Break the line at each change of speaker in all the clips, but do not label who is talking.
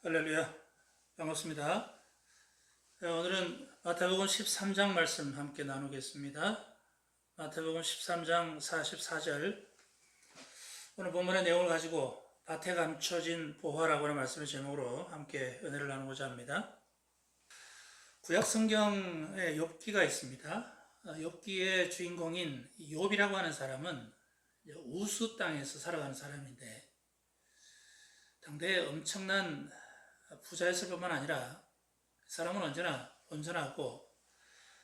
할렐루야. 반갑습니다. 오늘은 마태복음 13장 말씀 함께 나누겠습니다. 마태복음 13장 44절. 오늘 본문의 내용을 가지고 밭에 감춰진 보화라고 하는 말씀의 제목으로 함께 은혜를 나누고자 합니다. 구약 성경에 욥기가 있습니다. 욥기의 주인공인 욥이라고 하는 사람은 우스 땅에서 살아가는 사람인데 당대에 엄청난 부자였을 뿐만 아니라 그 사람은 언제나 온전하고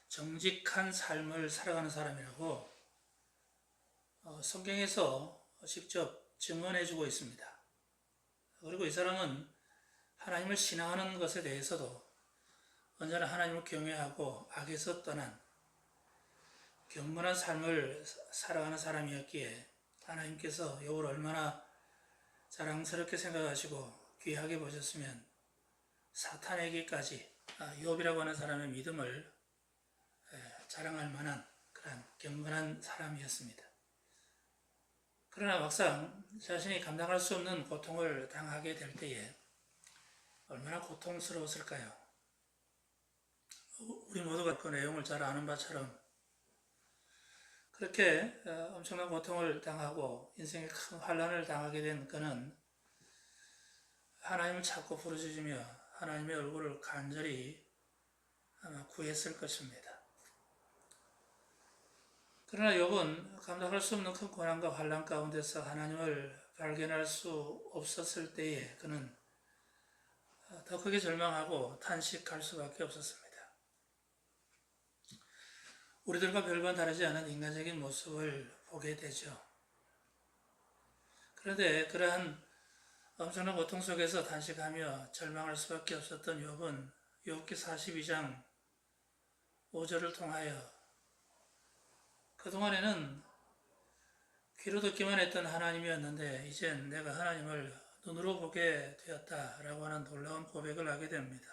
정직한 삶을 살아가는 사람이라고 성경에서 직접 증언해주고 있습니다. 그리고 이 사람은 하나님을 신앙하는 것에 대해서도 언제나 하나님을 경외하고 악에서 떠난 경건한 삶을 살아가는 사람이었기에 하나님께서 욥을 얼마나 자랑스럽게 생각하시고 귀하게 보셨으면 사탄에게까지 욥이라고 하는 사람의 믿음을 자랑할 만한 그런 경건한 사람이었습니다. 그러나 막상 자신이 감당할 수 없는 고통을 당하게 될 때에 얼마나 고통스러웠을까요? 우리 모두가 그 내용을 잘 아는 바처럼 그렇게 엄청난 고통을 당하고 인생의 큰 환난을 당하게 된 그는 하나님을 찾고 부르짖으며 하나님의 얼굴을 간절히 아마 구했을 것입니다. 그러나 욥은 감당할 수 없는 큰 고난과 환난 가운데서 하나님을 발견할 수 없었을 때에 그는 더 크게 절망하고 탄식할 수밖에 없었습니다. 우리들과 별반 다르지 않은 인간적인 모습을 보게 되죠. 그런데 그러한 엄청난 고통 속에서 탄식하며 절망할 수밖에 없었던 욥은 욥기 42장 5절을 통하여 그동안에는 귀로 듣기만 했던 하나님이었는데 이젠 내가 하나님을 눈으로 보게 되었다라고 하는 놀라운 고백을 하게 됩니다.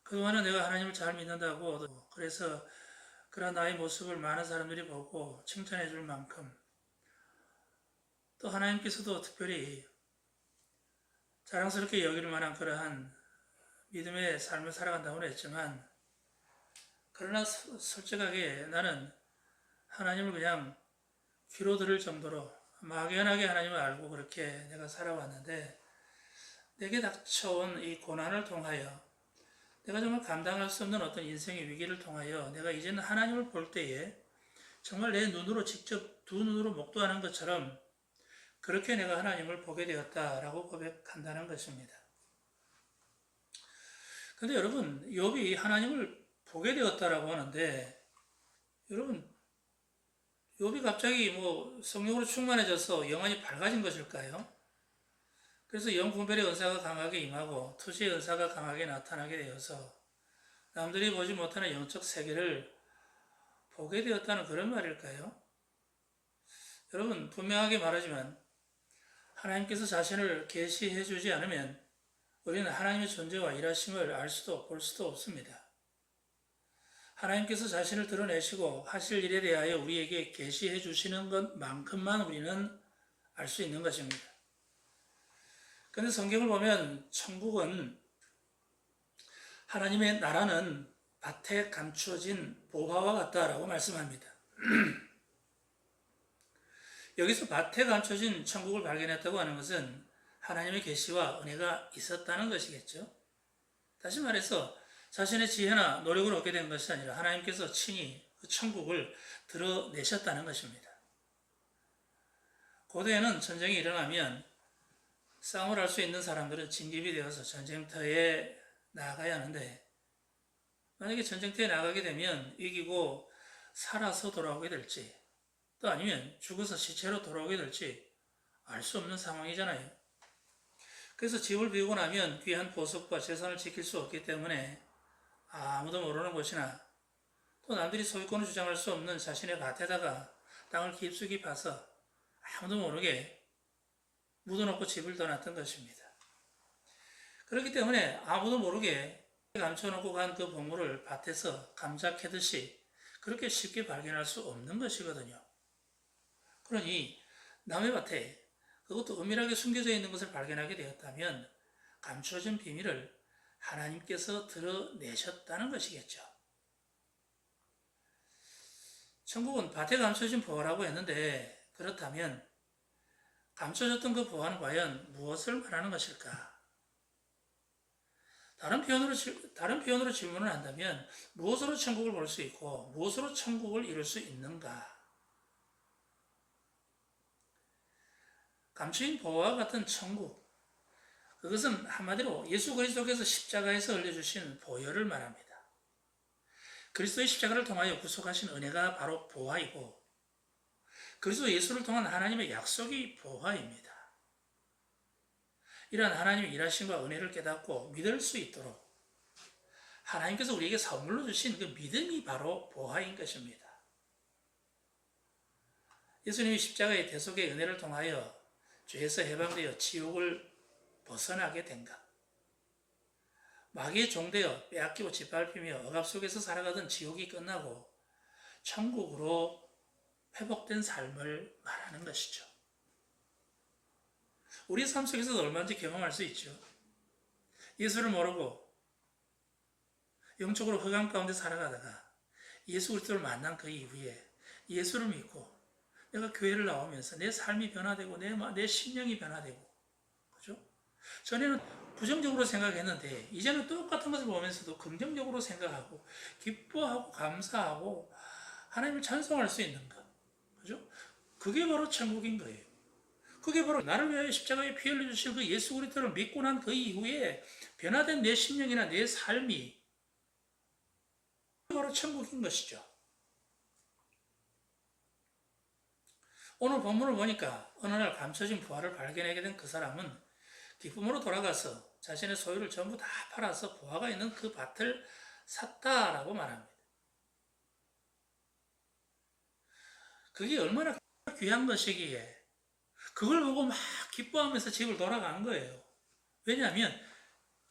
그동안은 내가 하나님을 잘 믿는다고 그래서 그런 나의 모습을 많은 사람들이 보고 칭찬해 줄 만큼 또 하나님께서도 특별히 자랑스럽게 여길 만한 그러한 믿음의 삶을 살아간다고는 했지만 그러나 솔직하게 나는 하나님을 그냥 귀로 들을 정도로 막연하게 하나님을 알고 그렇게 내가 살아왔는데 내게 닥쳐온 이 고난을 통하여 내가 정말 감당할 수 없는 어떤 인생의 위기를 통하여 내가 이제는 하나님을 볼 때에 정말 내 눈으로 직접 두 눈으로 목도하는 것처럼 그렇게 내가 하나님을 보게 되었다라고 고백한다는 것입니다. 그런데 여러분, 욥이 하나님을 보게 되었다라고 하는데 여러분, 욥이 갑자기 성령으로 충만해져서 영안이 밝아진 것일까요? 그래서 영분별의 은사가 강하게 임하고 투지의 은사가 강하게 나타나게 되어서 남들이 보지 못하는 영적 세계를 보게 되었다는 그런 말일까요? 여러분, 분명하게 말하지만 하나님께서 자신을 계시해 주지 않으면 우리는 하나님의 존재와 일하심을 알 수도 볼 수도 없습니다. 하나님께서 자신을 드러내시고 하실 일에 대하여 우리에게 계시해 주시는 것만큼만 우리는 알 수 있는 것입니다. 그런데 성경을 보면 천국은 하나님의 나라는 밭에 감추어진 보화와 같다라고 말씀합니다. 여기서 밭에 감춰진 천국을 발견했다고 하는 것은 하나님의 계시와 은혜가 있었다는 것이겠죠. 다시 말해서 자신의 지혜나 노력을 얻게 된 것이 아니라 하나님께서 친히 그 천국을 드러내셨다는 것입니다. 고대에는 전쟁이 일어나면 싸움을 할 수 있는 사람들은 징집이 되어서 전쟁터에 나가야 하는데 만약에 전쟁터에 나가게 되면 이기고 살아서 돌아오게 될지 또 아니면 죽어서 시체로 돌아오게 될지 알 수 없는 상황이잖아요. 그래서 집을 비우고 나면 귀한 보석과 재산을 지킬 수 없기 때문에 아무도 모르는 곳이나 또 남들이 소유권을 주장할 수 없는 자신의 밭에다가 땅을 깊숙이 파서 아무도 모르게 묻어놓고 집을 떠났던 것입니다. 그렇기 때문에 아무도 모르게 감춰놓고 간 그 보물을 밭에서 감자 캐듯이 그렇게 쉽게 발견할 수 없는 것이거든요. 그러니 남의 밭에 그것도 은밀하게 숨겨져 있는 것을 발견하게 되었다면 감추어진 비밀을 하나님께서 드러내셨다는 것이겠죠. 천국은 밭에 감춰진 보화라고 했는데 그렇다면 감춰졌던 그 보화는 과연 무엇을 말하는 것일까? 다른 표현으로 질문을 한다면 무엇으로 천국을 볼 수 있고 무엇으로 천국을 이룰 수 있는가? 감추인 보화와 같은 천국, 그것은 한마디로 예수 그리스도께서 십자가에서 흘려주신 보혈을 말합니다. 그리스도의 십자가를 통하여 구속하신 은혜가 바로 보화이고 그리스도 예수를 통한 하나님의 약속이 보화입니다. 이러한 하나님의 일하심과 은혜를 깨닫고 믿을 수 있도록 하나님께서 우리에게 선물로 주신 그 믿음이 바로 보화인 것입니다. 예수님이 십자가의 대속의 은혜를 통하여 죄에서 해방되어 지옥을 벗어나게 된 것, 마귀의 종되어 빼앗기고 짓밟히며 억압 속에서 살아가던 지옥이 끝나고 천국으로 회복된 삶을 말하는 것이죠. 우리 삶 속에서도 얼마든지 경험할 수 있죠. 예수를 모르고 영적으로 흑암 가운데 살아가다가 예수 그리스도를 만난 그 이후에 예수를 믿고 내가 교회를 나오면서 내 삶이 변화되고 내 심령이 변화되고, 그죠? 전에는 부정적으로 생각했는데 이제는 똑같은 것을 보면서도 긍정적으로 생각하고 기뻐하고 감사하고 하나님을 찬송할 수 있는 것, 그죠? 그게 바로 천국인 거예요. 그게 바로 나를 위하여 십자가에 피 흘려주신 그 예수 그리스도를 믿고 난 그 이후에 변화된 내 심령이나 내 삶이 바로 천국인 것이죠. 오늘 본문을 보니까 어느 날 감춰진 부활을 발견하게 된 그 사람은 기쁨으로 돌아가서 자신의 소유를 전부 다 팔아서 부활가 있는 그 밭을 샀다라고 말합니다. 그게 얼마나 귀한 것이기에 그걸 보고 막 기뻐하면서 집을 돌아간 거예요. 왜냐하면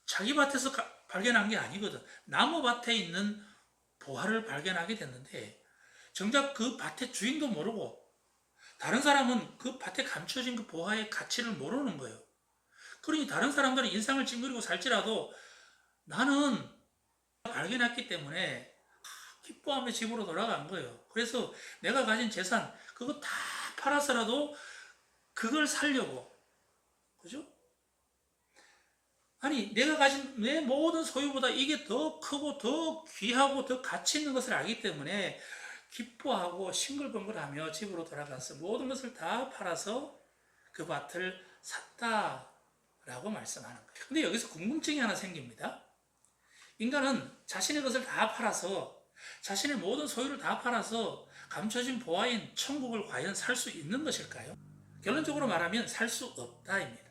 자기 밭에서 발견한 게 아니거든. 나무 밭에 있는 보화를 발견하게 됐는데 정작 그 밭의 주인도 모르고 다른 사람은 그 밭에 감춰진 그 보화의 가치를 모르는 거예요. 그러니 다른 사람들은 인상을 찡그리고 살지라도 나는 발견했기 때문에 기뻐하며 집으로 돌아간 거예요. 그래서 내가 가진 재산 그거 다 팔아서라도 그걸 살려고, 그죠? 아니 내가 가진 내 모든 소유보다 이게 더 크고 더 귀하고 더 가치 있는 것을 알기 때문에 기뻐하고 싱글벙글하며 집으로 돌아가서 모든 것을 다 팔아서 그 밭을 샀다라고 말씀하는 거예요. 근데 여기서 궁금증이 하나 생깁니다. 인간은 자신의 것을 다 팔아서 자신의 모든 소유를 다 팔아서 감춰진 보화인 천국을 과연 살 수 있는 것일까요? 결론적으로 말하면 살 수 없다입니다.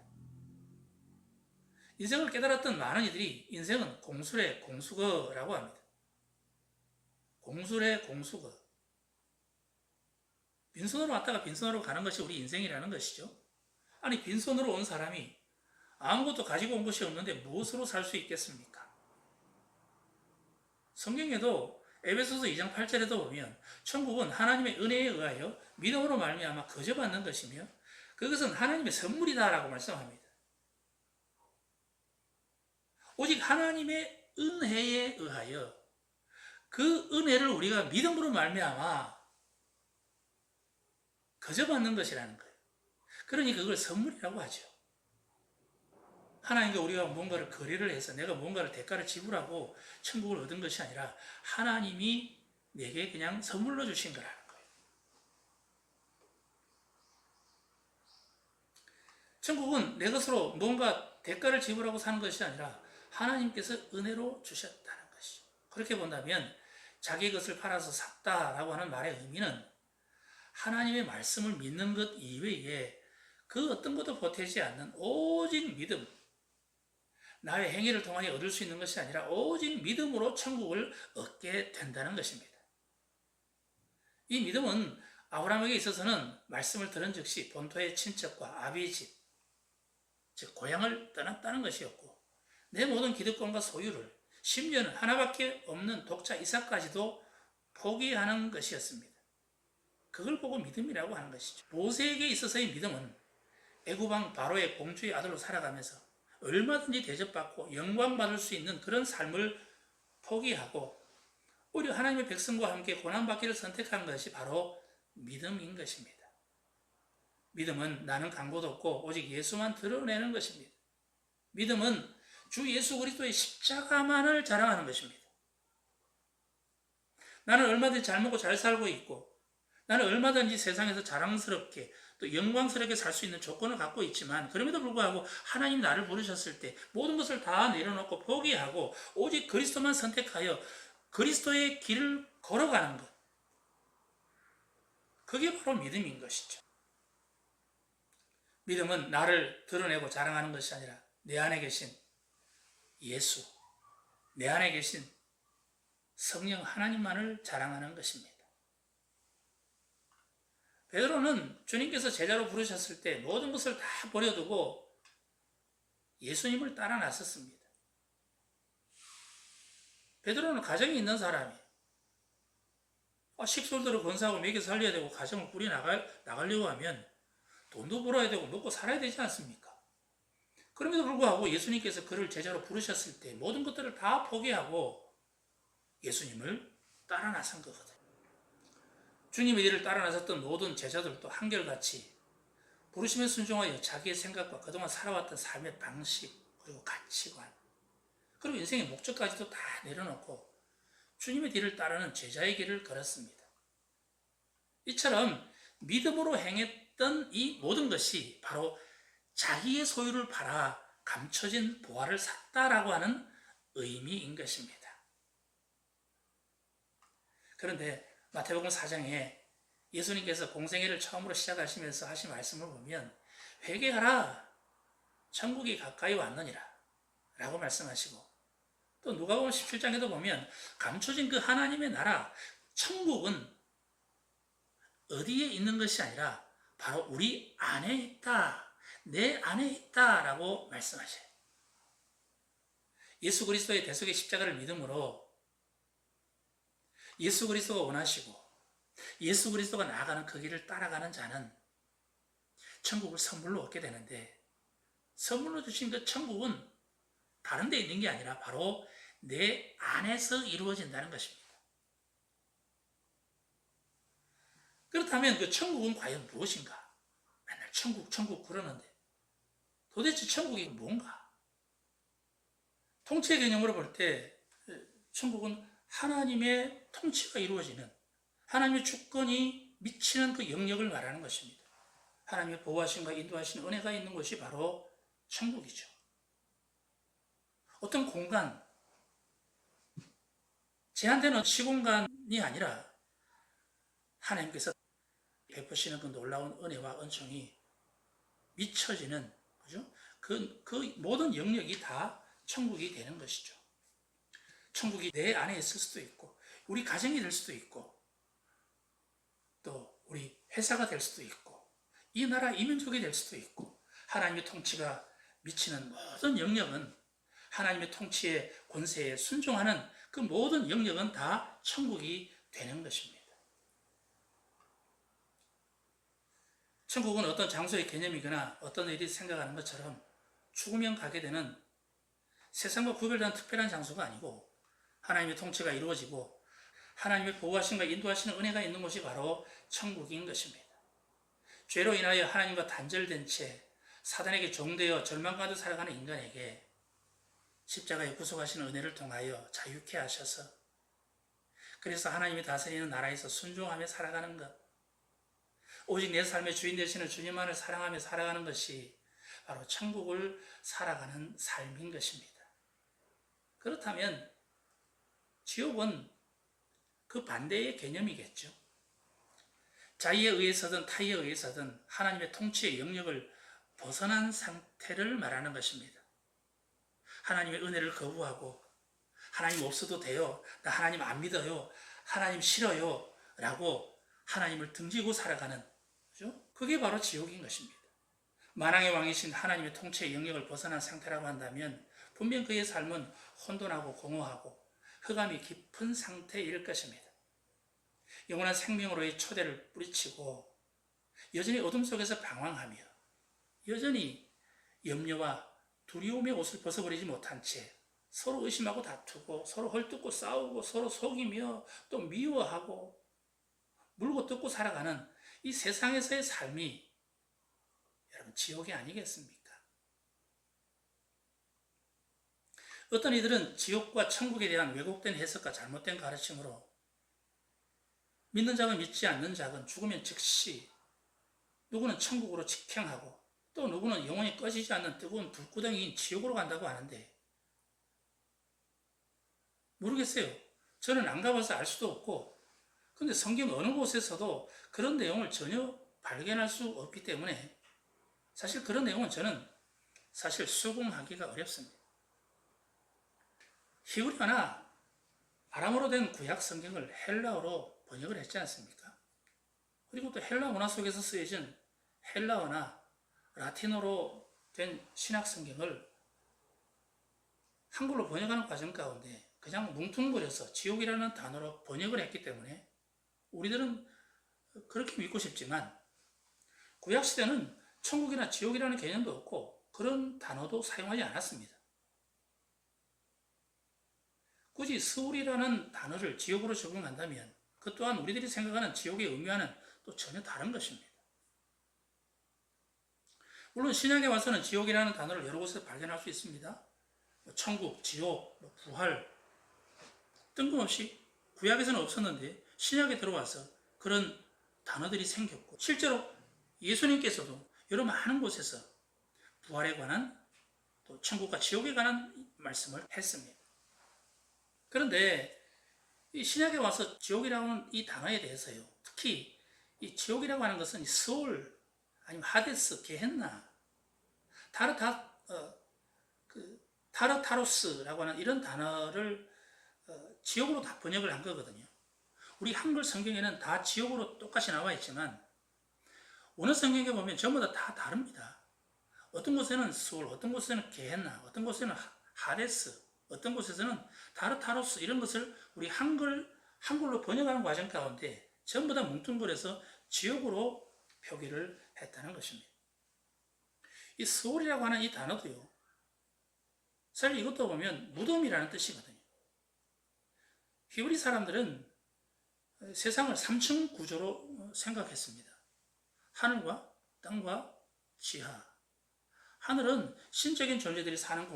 인생을 깨달았던 많은 이들이 인생은 공수래 공수거라고 합니다. 공수래 공수거. 빈손으로 왔다가 빈손으로 가는 것이 우리 인생이라는 것이죠. 아니 빈손으로 온 사람이 아무것도 가지고 온 것이 없는데 무엇으로 살 수 있겠습니까? 성경에도 에베소서 2장 8절에도 보면 천국은 하나님의 은혜에 의하여 믿음으로 말미암아 거저받는 것이며 그것은 하나님의 선물이다라고 말씀합니다. 오직 하나님의 은혜에 의하여 그 은혜를 우리가 믿음으로 말미암아 거저받는 것이라는 거예요. 그러니 그걸 선물이라고 하죠. 하나님과 우리가 뭔가를 거래를 해서 내가 뭔가를 대가를 지불하고 천국을 얻은 것이 아니라 하나님이 내게 그냥 선물로 주신 거라는 거예요. 천국은 내 것으로 뭔가 대가를 지불하고 사는 것이 아니라 하나님께서 은혜로 주셨다는 것이죠. 그렇게 본다면 자기 것을 팔아서 샀다라고 하는 말의 의미는 하나님의 말씀을 믿는 것 이외에 그 어떤 것도 보태지 않는 오직 믿음, 나의 행위를 통하여 얻을 수 있는 것이 아니라 오직 믿음으로 천국을 얻게 된다는 것입니다. 이 믿음은 아브라함에게 있어서는 말씀을 들은 즉시 본토의 친척과 아비의 집, 즉 고향을 떠났다는 것이었고 내 모든 기득권과 소유를 심지어는 하나밖에 없는 독자 이삭까지도 포기하는 것이었습니다. 그걸 보고 믿음이라고 하는 것이죠. 모세에게 있어서의 믿음은 애굽왕 바로의 공주의 아들로 살아가면서 얼마든지 대접받고 영광받을 수 있는 그런 삶을 포기하고 오히려 하나님의 백성과 함께 고난받기를 선택한 것이 바로 믿음인 것입니다. 믿음은 나는 강고도 없고 오직 예수만 드러내는 것입니다. 믿음은 주 예수 그리스도의 십자가만을 자랑하는 것입니다. 나는 얼마든지 잘 먹고 잘 살고 있고 나는 얼마든지 세상에서 자랑스럽게 또 영광스럽게 살 수 있는 조건을 갖고 있지만 그럼에도 불구하고 하나님 나를 부르셨을 때 모든 것을 다 내려놓고 포기하고 오직 그리스도만 선택하여 그리스도의 길을 걸어가는 것. 그게 바로 믿음인 것이죠. 믿음은 나를 드러내고 자랑하는 것이 아니라 내 안에 계신 예수, 내 안에 계신 성령 하나님만을 자랑하는 것입니다. 베드로는 주님께서 제자로 부르셨을 때 모든 것을 다 버려두고 예수님을 따라 나섰습니다. 베드로는 가정이 있는 사람이에요. 식솔들을 건사하고 먹여 살려야 되고 가정을 꾸려 나가려고 하면 돈도 벌어야 되고 먹고 살아야 되지 않습니까? 그럼에도 불구하고 예수님께서 그를 제자로 부르셨을 때 모든 것들을 다 포기하고 예수님을 따라 나선 거거든요. 주님의 일을 따라 나섰던 모든 제자들도 한결같이 부르심에 순종하여 자기의 생각과 그동안 살아왔던 삶의 방식 그리고 가치관 그리고 인생의 목적까지도 다 내려놓고 주님의 뒤를 따르는 제자의 길을 걸었습니다. 이처럼 믿음으로 행했던 이 모든 것이 바로 자기의 소유를 팔아 감춰진 보화를 샀다라고 하는 의미인 것입니다. 그런데 마태복음 4장에 예수님께서 공생애를 처음으로 시작하시면서 하신 말씀을 보면 회개하라 천국이 가까이 왔느니라 라고 말씀하시고 또 누가복음 17장에도 보면 감춰진 그 하나님의 나라 천국은 어디에 있는 것이 아니라 바로 우리 안에 있다 내 안에 있다 라고 말씀하셔요. 예수 그리스도의 대속의 십자가를 믿음으로 예수 그리스도가 원하시고 예수 그리스도가 나아가는 그 길을 따라가는 자는 천국을 선물로 얻게 되는데 선물로 주신 그 천국은 다른 데 있는 게 아니라 바로 내 안에서 이루어진다는 것입니다. 그렇다면 그 천국은 과연 무엇인가? 맨날 천국 그러는데 도대체 천국이 뭔가? 통치의 개념으로 볼 때 천국은 하나님의 통치가 이루어지는 하나님의 주권이 미치는 그 영역을 말하는 것입니다. 하나님의 보호하심과 인도하시는 은혜가 있는 곳이 바로 천국이죠. 어떤 공간, 제한되는 시공간이 아니라 하나님께서 베푸시는 그 놀라운 은혜와 은총이 미쳐지는 그죠? 그 모든 영역이 다 천국이 되는 것이죠. 천국이 내 안에 있을 수도 있고 우리 가정이 될 수도 있고 또 우리 회사가 될 수도 있고 이 나라 이민족이 될 수도 있고 하나님의 통치가 미치는 모든 영역은 하나님의 통치의 권세에 순종하는 그 모든 영역은 다 천국이 되는 것입니다. 천국은 어떤 장소의 개념이거나 어떤 일이 생각하는 것처럼 죽으면 가게 되는 세상과 구별된 특별한 장소가 아니고 하나님의 통치가 이루어지고 하나님의 보호하심과 인도하시는 은혜가 있는 곳이 바로 천국인 것입니다. 죄로 인하여 하나님과 단절된 채 사단에게 종되어 절망 가운데 살아가는 인간에게 십자가에 구속하시는 은혜를 통하여 자유케 하셔서 그래서 하나님이 다스리는 나라에서 순종하며 살아가는 것 오직 내 삶의 주인 되시는 주님만을 사랑하며 살아가는 것이 바로 천국을 살아가는 삶인 것입니다. 그렇다면 지옥은 그 반대의 개념이겠죠. 자의에 의해서든 타의에 의해서든 하나님의 통치의 영역을 벗어난 상태를 말하는 것입니다. 하나님의 은혜를 거부하고 하나님 없어도 돼요. 나 하나님 안 믿어요. 하나님 싫어요. 라고 하나님을 등지고 살아가는 그죠? 그게 바로 지옥인 것입니다. 만왕의 왕이신 하나님의 통치의 영역을 벗어난 상태라고 한다면 분명 그의 삶은 혼돈하고 공허하고 흑암이 깊은 상태일 것입니다. 영원한 생명으로의 초대를 뿌리치고 여전히 어둠 속에서 방황하며 여전히 염려와 두려움의 옷을 벗어버리지 못한 채 서로 의심하고 다투고 서로 헐뜯고 싸우고 서로 속이며 또 미워하고 물고 뜯고 살아가는 이 세상에서의 삶이 여러분 지옥이 아니겠습니까? 어떤 이들은 지옥과 천국에 대한 왜곡된 해석과 잘못된 가르침으로 믿는 자가 믿지 않는 자는 죽으면 즉시 누구는 천국으로 직행하고 또 누구는 영원히 꺼지지 않는 뜨거운 불구덩이인 지옥으로 간다고 하는데 모르겠어요. 저는 안 가봐서 알 수도 없고 근데 성경 어느 곳에서도 그런 내용을 전혀 발견할 수 없기 때문에 사실 그런 내용은 저는 사실 수긍하기가 어렵습니다. 히브리어나 아람어로 된 구약 성경을 헬라어로 번역을 했지 않습니까? 그리고 또 헬라 문화 속에서 쓰여진 헬라어나 라틴어로 된 신약 성경을 한글로 번역하는 과정 가운데 그냥 뭉뚱그려서 지옥이라는 단어로 번역을 했기 때문에 우리들은 그렇게 믿고 싶지만 구약시대는 천국이나 지옥이라는 개념도 없고 그런 단어도 사용하지 않았습니다. 굳이 스울이라는 단어를 지옥으로 적용한다면 그 또한 우리들이 생각하는 지옥의 의미와는 또 전혀 다른 것입니다. 물론 신약에 와서는 지옥이라는 단어를 여러 곳에서 발견할 수 있습니다. 천국, 지옥, 부활 뜬금없이 구약에서는 없었는데 신약에 들어와서 그런 단어들이 생겼고 실제로 예수님께서도 여러 많은 곳에서 부활에 관한 또 천국과 지옥에 관한 말씀을 했습니다. 그런데 이 신약에 와서 지옥이라는 이 단어에 대해서요. 특히 이 지옥이라고 하는 것은 스올 아니면 하데스, 게헨나, 타르타로스라고 하는 이런 단어를 지옥으로 다 번역을 한 거거든요. 우리 한글 성경에는 다 지옥으로 똑같이 나와 있지만 원어 성경에 보면 전부 다 다릅니다. 어떤 곳에는 스올, 어떤 곳에는 게헨나, 어떤 곳에는 하데스, 어떤 곳에서는 타르타로스 이런 것을 우리 한글로 번역하는 과정 가운데 전부 다 뭉뚱그려서 지옥으로 표기를 했다는 것입니다. 이 스올이라고 하는 이 단어도요. 사실 이것도 보면 무덤이라는 뜻이거든요. 히브리 사람들은 세상을 3층 구조로 생각했습니다. 하늘과 땅과 지하. 하늘은 신적인 존재들이 사는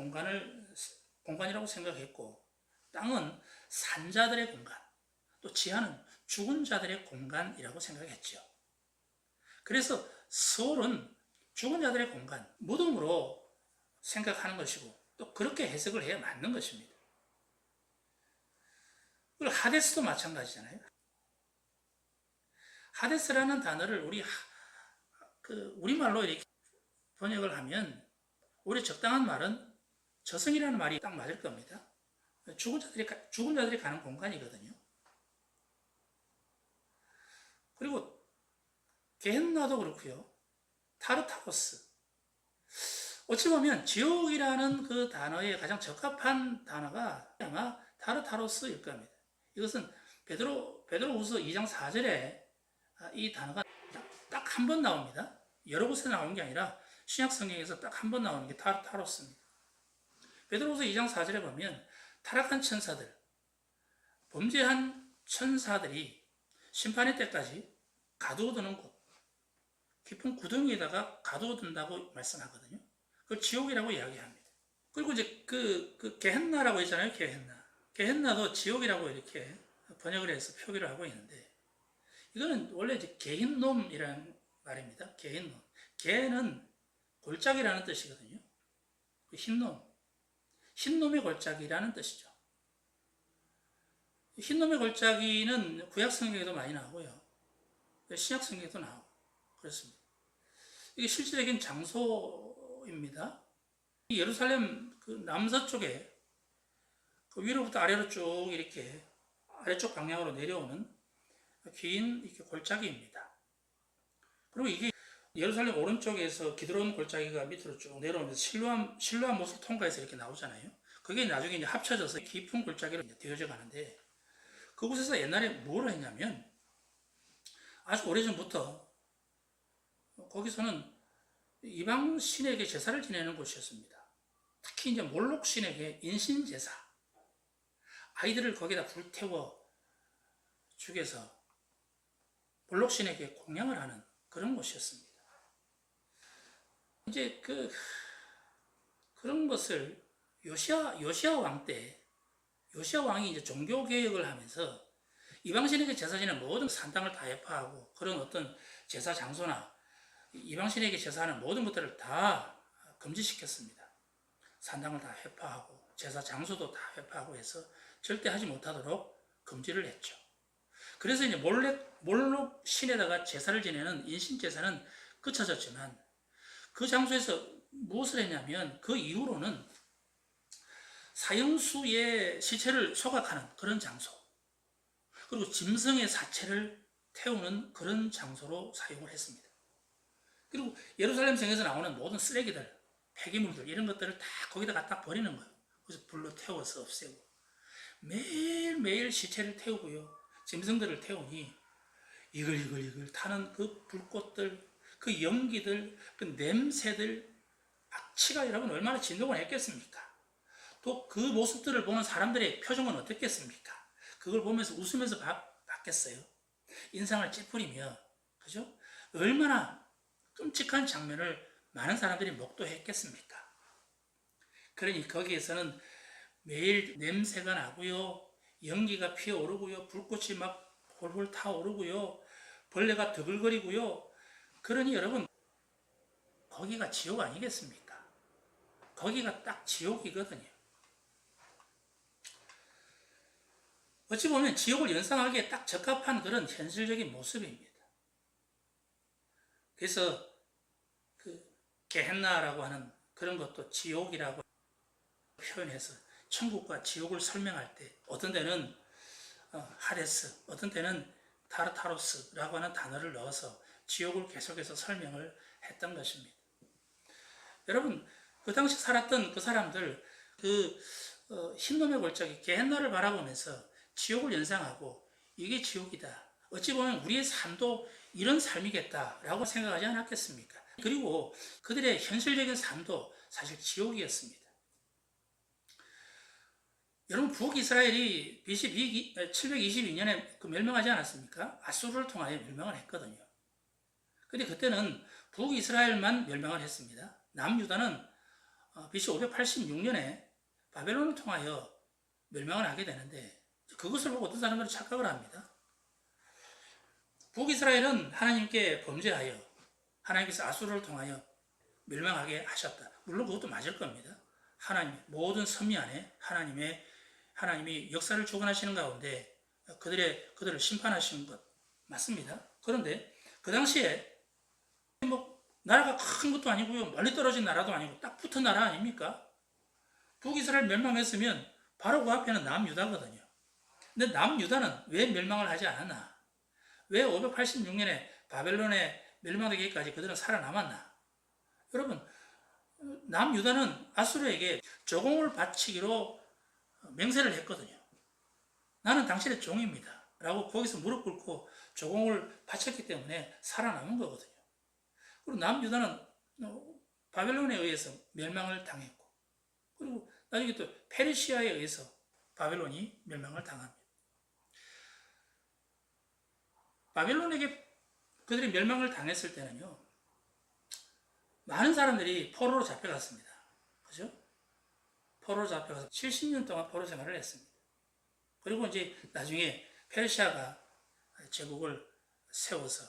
공간이라고 생각했고 땅은 산자들의 공간, 또 지하는 죽은 자들의 공간이라고 생각했죠. 그래서 서울은 죽은 자들의 공간, 무덤으로 생각하는 것이고 또 그렇게 해석을 해야 맞는 것입니다. 그리고 하데스도 마찬가지잖아요. 하데스라는 단어를 우리말로 이렇게 번역을 하면 우리 적당한 말은 저승이라는 말이 딱 맞을 겁니다. 죽은 자들이 가는 공간이거든요. 그리고 게헨나도 그렇고요. 타르타로스. 어찌 보면 지옥이라는 그 단어에 가장 적합한 단어가 아마 타르타로스일 겁니다. 이것은 베드로후서 2장 4절에 이 단어가 딱 한 번 나옵니다. 여러 곳에 나오는 게 아니라 신약 성경에서 딱 한 번 나오는 게 타르타로스입니다. 베드로후서 2장 4절에 보면 타락한 천사들, 범죄한 천사들이 심판의 때까지 가두어두는 곳, 깊은 구덩이에다가 가두어둔다고 말씀하거든요. 그걸 지옥이라고 이야기합니다. 그리고 이제 그 게헨나라고 있잖아요. 게헨나도 지옥이라고 이렇게 번역을 해서 표기를 하고 있는데 이거는 원래 이제 게힌놈이라는 말입니다. 게힌놈. 게는 골짜기라는 뜻이거든요. 흰놈의 골짜기라는 뜻이죠. 흰놈의 골짜기는 구약 성경에도 많이 나오고요. 신약 성경에도 나오고 그렇습니다. 이게 실질적인 장소입니다. 예루살렘 그 남서쪽에 그 위로부터 아래로 쭉 이렇게 아래쪽 방향으로 내려오는 긴 이렇게 골짜기입니다. 그리고 이게 예루살렘 오른쪽에서 기드론 골짜기가 밑으로 쭉 내려오면서 실로암 못을 통과해서 이렇게 나오잖아요. 그게 나중에 이제 합쳐져서 깊은 골짜기로 되어져 가는데 그곳에서 옛날에 뭘 했냐면 아주 오래전부터 거기서는 이방 신에게 제사를 지내는 곳이었습니다. 특히 이제 몰록 신에게 인신 제사, 아이들을 거기다 불태워 죽여서 몰록 신에게 공양을 하는 그런 곳이었습니다. 이제 그런 것을 요시야 왕 때, 요시야 왕이 이제 종교 개혁을 하면서 이방신에게 제사 지내는 모든 산당을 다 해파하고 그런 어떤 제사 장소나 이방신에게 제사하는 모든 것들을 다 금지시켰습니다. 산당을 다 회파하고 제사 장소도 다 회파하고 해서 절대 하지 못하도록 금지를 했죠. 그래서 이제 몰록 신에다가 제사를 지내는 인신 제사는 그쳐졌지만 그 장소에서 무엇을 했냐면 그 이후로는 사형수의 시체를 소각하는 그런 장소, 그리고 짐승의 사체를 태우는 그런 장소로 사용을 했습니다. 그리고 예루살렘 성에서 나오는 모든 쓰레기들, 폐기물들 이런 것들을 다 거기다 갖다 버리는 거예요. 그래서 불로 태워서 없애고 매일매일 시체를 태우고요. 짐승들을 태우니 이글이글 타는 그 불꽃들, 그 연기들, 그 냄새들, 악취가 여러분 얼마나 진동을 했겠습니까? 또 그 모습들을 보는 사람들의 표정은 어떻겠습니까? 그걸 보면서 웃으면서 봤겠어요? 인상을 찌푸리며, 그죠? 얼마나 끔찍한 장면을 많은 사람들이 목도했겠습니까? 그러니 거기에서는 매일 냄새가 나고요, 연기가 피어오르고요, 불꽃이 막 홀홀 타오르고요, 벌레가 드글거리고요. 그러니 여러분, 거기가 지옥 아니겠습니까? 거기가 딱 지옥이거든요. 어찌 보면 지옥을 연상하기에 딱 적합한 그런 현실적인 모습입니다. 그래서 게헨나라고 하는 그런 것도 지옥이라고 표현해서 천국과 지옥을 설명할 때 어떤 때는 하데스, 어떤 때는 타르타로스라고 하는 단어를 넣어서 지옥을 계속해서 설명을 했던 것입니다. 여러분, 그 당시 살았던 그 사람들, 흰놈의 골짜기 게헨나를 바라보면서 지옥을 연상하고 이게 지옥이다. 어찌 보면 우리의 삶도 이런 삶이겠다라고 생각하지 않았겠습니까? 그리고 그들의 현실적인 삶도 사실 지옥이었습니다. 여러분, 북이스라엘이 BC 722년에 멸망하지 않았습니까? 아수르를 통하여 멸망을 했거든요. 근데 그때는 북이스라엘만 멸망을 했습니다. 남유다는 BC 586년에 바벨론을 통하여 멸망을 하게 되는데 그것을 보고 어떤 사람들은 착각을 합니다. 북이스라엘은 하나님께 범죄하여 하나님께서 아수르를 통하여 멸망하게 하셨다. 물론 그것도 맞을 겁니다. 하나님 모든 섭리 안에 하나님이 역사를 주관하시는 가운데 그들을 심판하시는 것 맞습니다. 그런데 그 당시에 나라가 큰 것도 아니고요, 멀리 떨어진 나라도 아니고 딱 붙은 나라 아닙니까? 북이스라엘 멸망했으면 바로 그 앞에는 남유다거든요. 근데 남유다는 왜 멸망을 하지 않았나? 왜 586년에 바벨론에 멸망되기까지 그들은 살아남았나? 여러분, 남유다는 아수르에게 조공을 바치기로 맹세를 했거든요. 나는 당신의 종입니다. 라고 거기서 무릎 꿇고 조공을 바쳤기 때문에 살아남은 거거든요. 그리고 남유다는 바벨론에 의해서 멸망을 당했고, 그리고 나중에 또 페르시아에 의해서 바벨론이 멸망을 당합니다. 바벨론에게 그들이 멸망을 당했을 때는요, 많은 사람들이 포로로 잡혀갔습니다. 그죠? 포로로 잡혀가서 70년 동안 포로 생활을 했습니다. 그리고 이제 나중에 페르시아가 제국을 세워서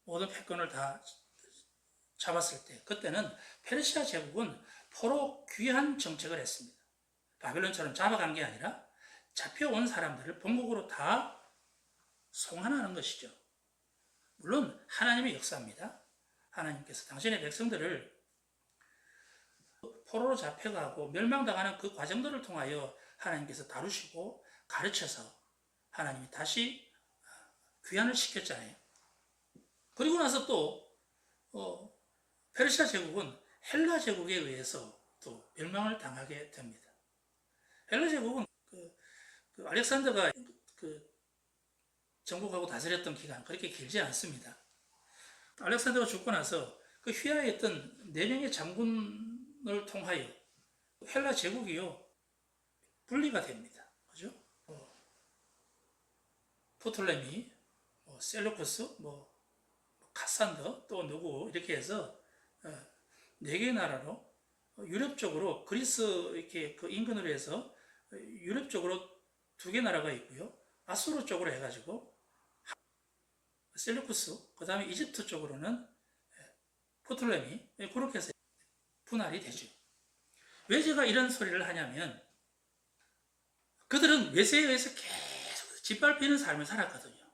모든 패권을 다 잡았을 때, 그때는 페르시아 제국은 포로 귀환 정책을 했습니다. 바벨론처럼 잡아간 게 아니라 잡혀온 사람들을 본국으로 다 송환하는 것이죠. 물론 하나님의 역사입니다. 하나님께서 당신의 백성들을 포로로 잡혀가고 멸망당하는 그 과정들을 통하여 하나님께서 다루시고 가르쳐서 하나님이 다시 귀환을 시켰잖아요. 그리고 나서 또 페르시아 제국은 헬라 제국에 의해서 또 멸망을 당하게 됩니다. 헬라 제국은 알렉산더가 정복하고 다스렸던 기간 그렇게 길지 않습니다. 알렉산더가 죽고 나서 그 휘하에 있던 4명의 장군을 통하여 헬라 제국이요 분리가 됩니다. 그죠? 포톨레미, 셀루쿠스, 카산더, 또 누구 이렇게 해서 4개의 나라로 유럽 쪽으로 그리스 이렇게 그 인근으로 해서 유럽 쪽으로 2개 나라가 있고요. 아수르 쪽으로 해가지고 셀루쿠스, 그 다음에 이집트 쪽으로는 포톨레미, 그렇게 해서 분할이 되죠. 왜 제가 이런 소리를 하냐면 그들은 외세에 의해서 계속 짓밟히는 삶을 살았거든요.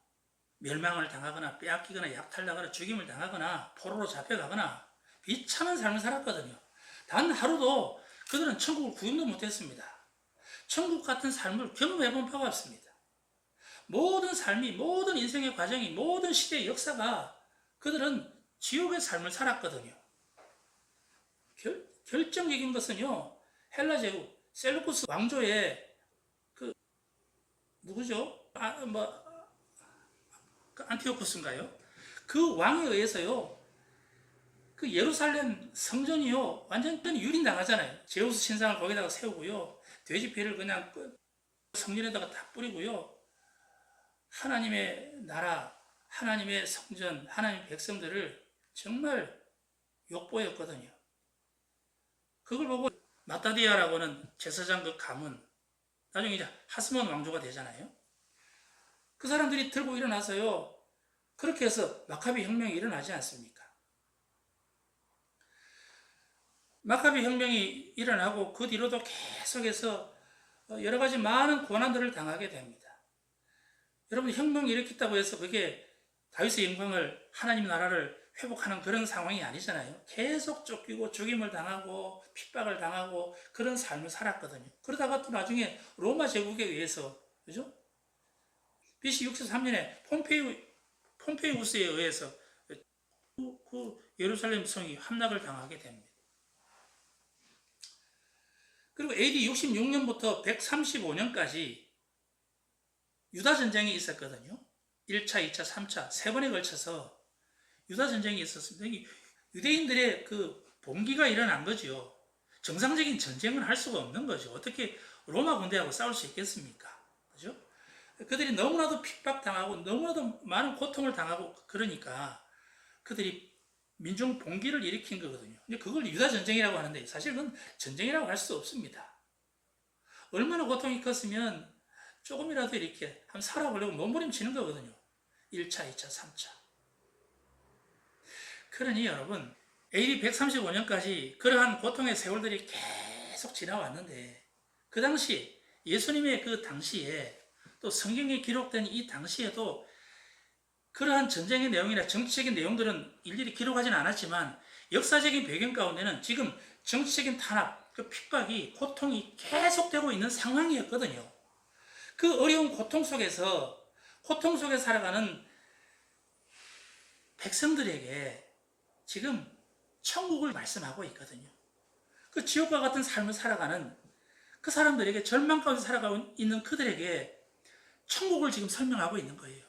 멸망을 당하거나 빼앗기거나 약탈당하거나 죽임을 당하거나 포로로 잡혀가거나 비참한 삶을 살았거든요. 단 하루도 그들은 천국을 구경도 못했습니다. 천국 같은 삶을 경험해본 바가 없습니다. 모든 삶이, 모든 인생의 과정이, 모든 시대의 역사가 그들은 지옥의 삶을 살았거든요. 결정적인 것은요, 헬라 제국, 셀루쿠스 왕조의 누구죠? 안티오코스인가요? 그 왕에 의해서요, 그 예루살렘 성전이요, 완전히 유린당하잖아요. 제우스 신상을 거기다가 세우고요, 돼지 피를 그냥 성전에다가 다 뿌리고요, 하나님의 나라, 하나님의 성전, 하나님의 백성들을 정말 욕보였거든요. 그걸 보고 마따디아라고는 제사장 그 가문, 나중에 이제 하스몬 왕조가 되잖아요. 그 사람들이 들고 일어나서요, 그렇게 해서 마카비 혁명이 일어나지 않습니까? 마카비 혁명이 일어나고 그 뒤로도 계속해서 여러 가지 많은 고난들을 당하게 됩니다. 여러분, 혁명을 일으켰다고 해서 그게 다윗의 영광을, 하나님 나라를 회복하는 그런 상황이 아니잖아요. 계속 쫓기고 죽임을 당하고 핍박을 당하고 그런 삶을 살았거든요. 그러다가 또 나중에 로마 제국에 의해서, 그죠? BC 63년에 폼페이우스에 의해서 그 예루살렘 성이 함락을 당하게 됩니다. 그리고 AD 66년부터 135년까지 유다전쟁이 있었거든요. 1차, 2차, 3차, 3번에 걸쳐서 유다전쟁이 있었습니다. 유대인들의 그 봉기가 일어난 거죠. 정상적인 전쟁을 할 수가 없는 거죠. 어떻게 로마 군대하고 싸울 수 있겠습니까? 그죠? 그들이 너무나도 핍박당하고 너무나도 많은 고통을 당하고 그러니까 그들이 민중 봉기를 일으킨 거거든요. 근데 그걸 유다전쟁이라고 하는데 사실 그건 전쟁이라고 할 수 없습니다. 얼마나 고통이 컸으면 조금이라도 이렇게 한번 살아보려고 몸부림치는 거거든요. 1차, 2차, 3차. 그러니 여러분, AD 135년까지 그러한 고통의 세월들이 계속 지나왔는데 그 당시 예수님의 그 당시에 또 성경에 기록된 이 당시에도 그러한 전쟁의 내용이나 정치적인 내용들은 일일이 기록하지는 않았지만 역사적인 배경 가운데는 지금 정치적인 탄압, 그 핍박이, 고통이 계속되고 있는 상황이었거든요. 그 어려운 고통 속에서 살아가는 백성들에게 지금 천국을 말씀하고 있거든요. 그 지옥과 같은 삶을 살아가는 그 사람들에게, 절망 가운데 살아가고 있는 그들에게 천국을 지금 설명하고 있는 거예요.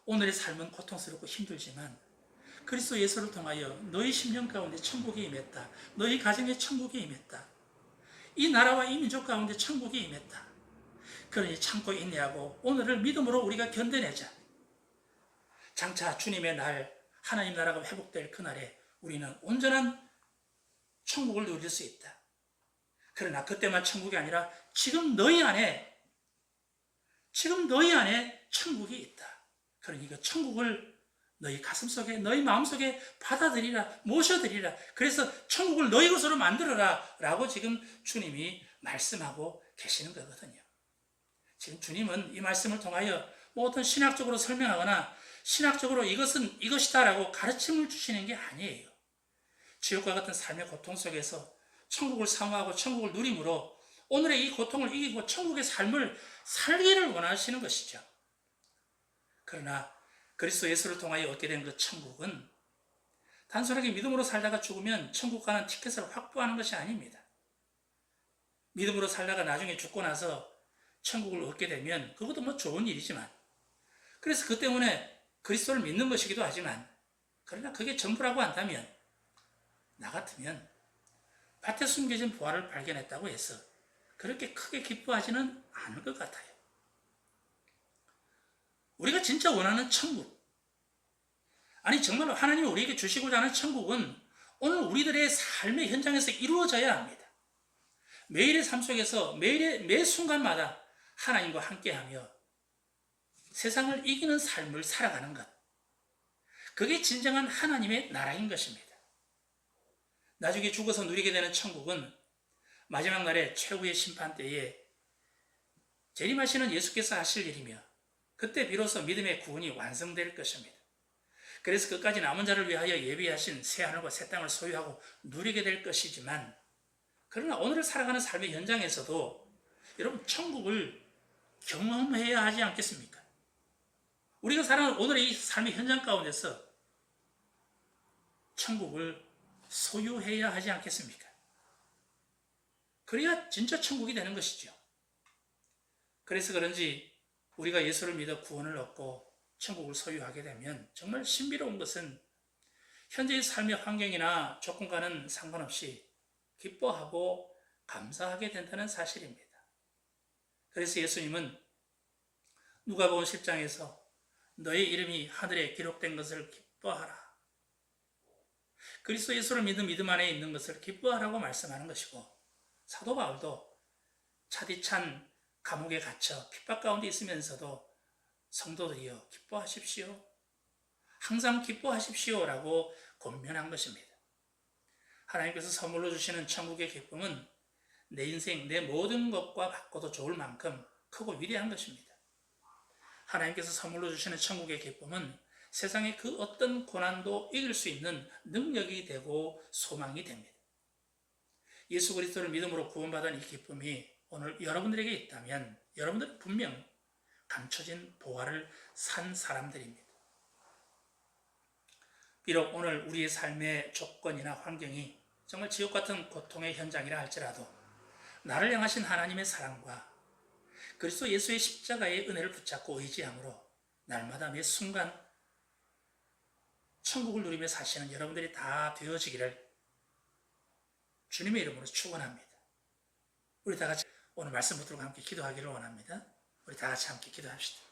오늘의 삶은 고통스럽고 힘들지만 그리스도 예수를 통하여 너희 심령 가운데 천국이 임했다. 너희 가정에 천국이 임했다. 이 나라와 이 민족 가운데 천국이 임했다. 그러니 참고 인내하고 오늘을 믿음으로 우리가 견뎌내자. 장차 주님의 날, 하나님 나라가 회복될 그날에 우리는 온전한 천국을 누릴 수 있다. 그러나 그때만 천국이 아니라 지금 너희 안에 천국이 있다. 그러니 그 천국을 너희 가슴속에, 너희 마음속에 받아들이라, 모셔드리라. 그래서 천국을 너희 것으로 만들어라 라고 지금 주님이 말씀하고 계시는 거거든요. 지금 주님은 이 말씀을 통하여 뭐 어떤 신학적으로 설명하거나 신학적으로 이것은 이것이다 라고 가르침을 주시는 게 아니에요. 지옥과 같은 삶의 고통 속에서 천국을 사모하고 천국을 누림으로 오늘의 이 고통을 이기고 천국의 삶을 살기를 원하시는 것이죠. 그러나 그리스도 예수를 통하여 얻게 된 그 천국은 단순하게 믿음으로 살다가 죽으면 천국 가는 티켓을 확보하는 것이 아닙니다. 믿음으로 살다가 나중에 죽고 나서 천국을 얻게 되면 그것도 뭐 좋은 일이지만, 그래서 그 때문에 그리스도를 믿는 것이기도 하지만, 그러나 그게 전부라고 한다면 나 같으면 밭에 숨겨진 보화를 발견했다고 해서 그렇게 크게 기뻐하지는 않을 것 같아요. 우리가 진짜 원하는 천국, 아니 정말 하나님이 우리에게 주시고자 하는 천국은 오늘 우리들의 삶의 현장에서 이루어져야 합니다. 매일의 삶 속에서 매 순간마다 하나님과 함께하며 세상을 이기는 삶을 살아가는 것, 그게 진정한 하나님의 나라인 것입니다. 나중에 죽어서 누리게 되는 천국은 마지막 날의 최후의 심판 때에 재림하시는 예수께서 하실 일이며 그때 비로소 믿음의 구원이 완성될 것입니다. 그래서 끝까지 남은 자를 위하여 예비하신 새하늘과 새 땅을 소유하고 누리게 될 것이지만, 그러나 오늘을 살아가는 삶의 현장에서도 여러분 천국을 경험해야 하지 않겠습니까? 우리가 살아가는 오늘의 이 삶의 현장 가운데서 천국을 소유해야 하지 않겠습니까? 그래야 진짜 천국이 되는 것이죠. 그래서 그런지 우리가 예수를 믿어 구원을 얻고 천국을 소유하게 되면 정말 신비로운 것은 현재의 삶의 환경이나 조건과는 상관없이 기뻐하고 감사하게 된다는 사실입니다. 그래서 예수님은 누가복음 10장에서 너의 이름이 하늘에 기록된 것을 기뻐하라, 그리스도 예수를 믿는 믿음 안에 있는 것을 기뻐하라고 말씀하는 것이고, 사도 바울도 차디찬 감옥에 갇혀 핍박 가운데 있으면서도 성도들이여 기뻐하십시오, 항상 기뻐하십시오라고 권면한 것입니다. 하나님께서 선물로 주시는 천국의 기쁨은 내 인생, 내 모든 것과 바꿔도 좋을 만큼 크고 위대한 것입니다. 하나님께서 선물로 주시는 천국의 기쁨은 세상의 그 어떤 고난도 이길 수 있는 능력이 되고 소망이 됩니다. 예수 그리스도를 믿음으로 구원받은 이 기쁨이 오늘 여러분들에게 있다면 여러분들은 분명 감춰진 보화를 산 사람들입니다. 비록 오늘 우리의 삶의 조건이나 환경이 정말 지옥 같은 고통의 현장이라 할지라도 나를 향하신 하나님의 사랑과 그리스도 예수의 십자가의 은혜를 붙잡고 의지함으로 날마다 매 순간 천국을 누리며 사시는 여러분들이 다 되어지기를 주님의 이름으로 축원합니다. 우리 다 같이 오늘 말씀 붙들고 함께 기도하기를 원합니다. 우리 다 같이 함께 기도합시다.